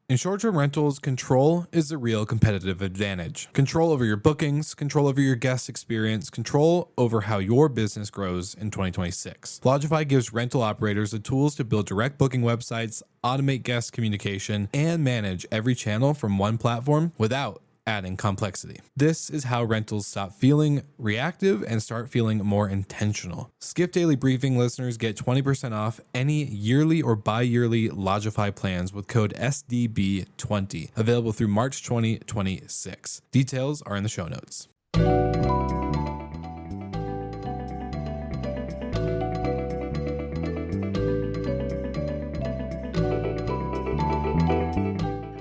In short-term rentals, control is the real competitive advantage. Control over your bookings, control over your guest experience, control over how your business grows in 2026. Lodgify gives rental operators the tools to build direct booking websites, automate guest communication, and manage every channel from one platform without adding complexity. This is how rentals stop feeling reactive and start feeling more intentional. Skift Daily Briefing listeners get 20% off any yearly or bi-yearly Lodgify plans with code SDB20, available through March 2026. Details are in the show notes.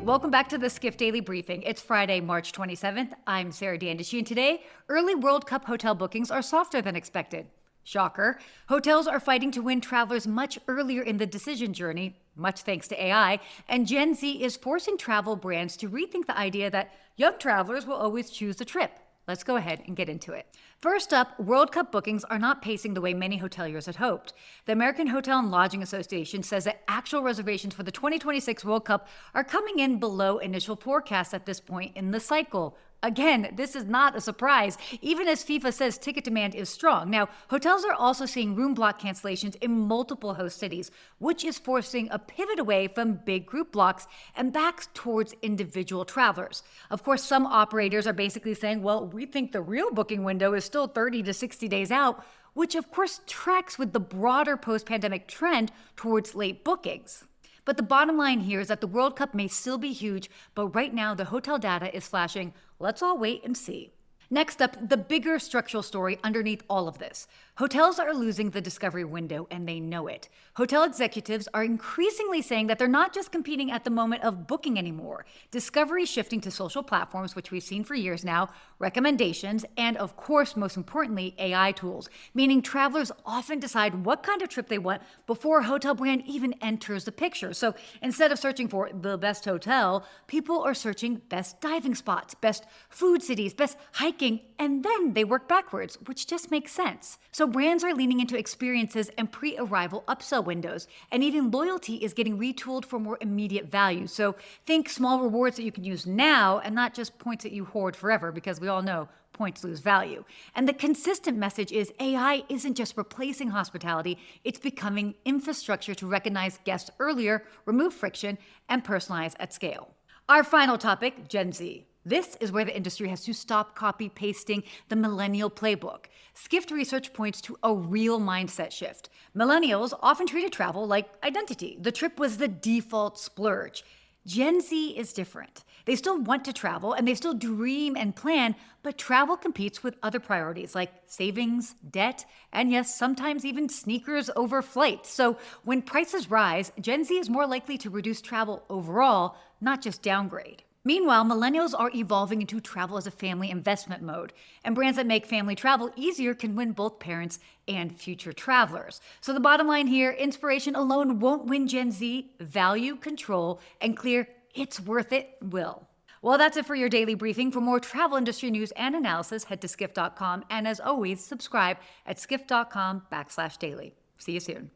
Welcome back to the Skift Daily Briefing. It's Friday, March 27th. I'm Sarah Dandishi, and today, early World Cup hotel bookings are softer than expected. Shocker. Hotels are fighting to win travelers much earlier in the decision journey, much thanks to AI, and Gen Z is forcing travel brands to rethink the idea that young travelers will always choose the trip. Let's go ahead and get into it. First up, World Cup bookings are not pacing the way many hoteliers had hoped. The American Hotel and Lodging Association says that actual reservations for the 2026 World Cup are coming in below initial forecasts at this point in the cycle. Again, this is not a surprise, even as FIFA says ticket demand is strong. Now, hotels are also seeing room block cancellations in multiple host cities, which is forcing a pivot away from big group blocks and back towards individual travelers. Of course, some operators are basically saying, well, we think the real booking window is still 30 to 60 days out, which of course tracks with the broader post-pandemic trend towards late bookings. But the bottom line here is that the World Cup may still be huge, but right now the hotel data is flashing, let's all wait and see. Next up, the bigger structural story underneath all of this. Hotels are losing the discovery window, and they know it. Hotel executives are increasingly saying that they're not just competing at the moment of booking anymore. Discovery is shifting to social platforms, which we've seen for years now, recommendations, and of course, most importantly, AI tools, meaning travelers often decide what kind of trip they want before a hotel brand even enters the picture. So instead of searching for the best hotel, people are searching best diving spots, best food cities, best hiking, and then they work backwards, which just makes sense. So brands are leaning into experiences and pre-arrival upsell windows, and even loyalty is getting retooled for more immediate value. So think small rewards that you can use now and not just points that you hoard forever, because we all know points lose value. And the consistent message is AI isn't just replacing hospitality, it's becoming infrastructure to recognize guests earlier, remove friction, and personalize at scale. Our final topic, Gen Z. This is where the industry has to stop copy-pasting the millennial playbook. Skift research points to a real mindset shift. Millennials often treated travel like identity. The trip was the default splurge. Gen Z is different. They still want to travel and they still dream and plan, but travel competes with other priorities like savings, debt, and yes, sometimes even sneakers over flights. So when prices rise, Gen Z is more likely to reduce travel overall, not just downgrade. Meanwhile, millennials are evolving into travel as a family investment mode, and brands that make family travel easier can win both parents and future travelers. So the bottom line here, inspiration alone won't win Gen Z. Value, control, and clear it's worth it will. Well, that's it for your daily briefing. For more travel industry news and analysis, head to skift.com, and as always, subscribe at skift.com/daily. See you soon.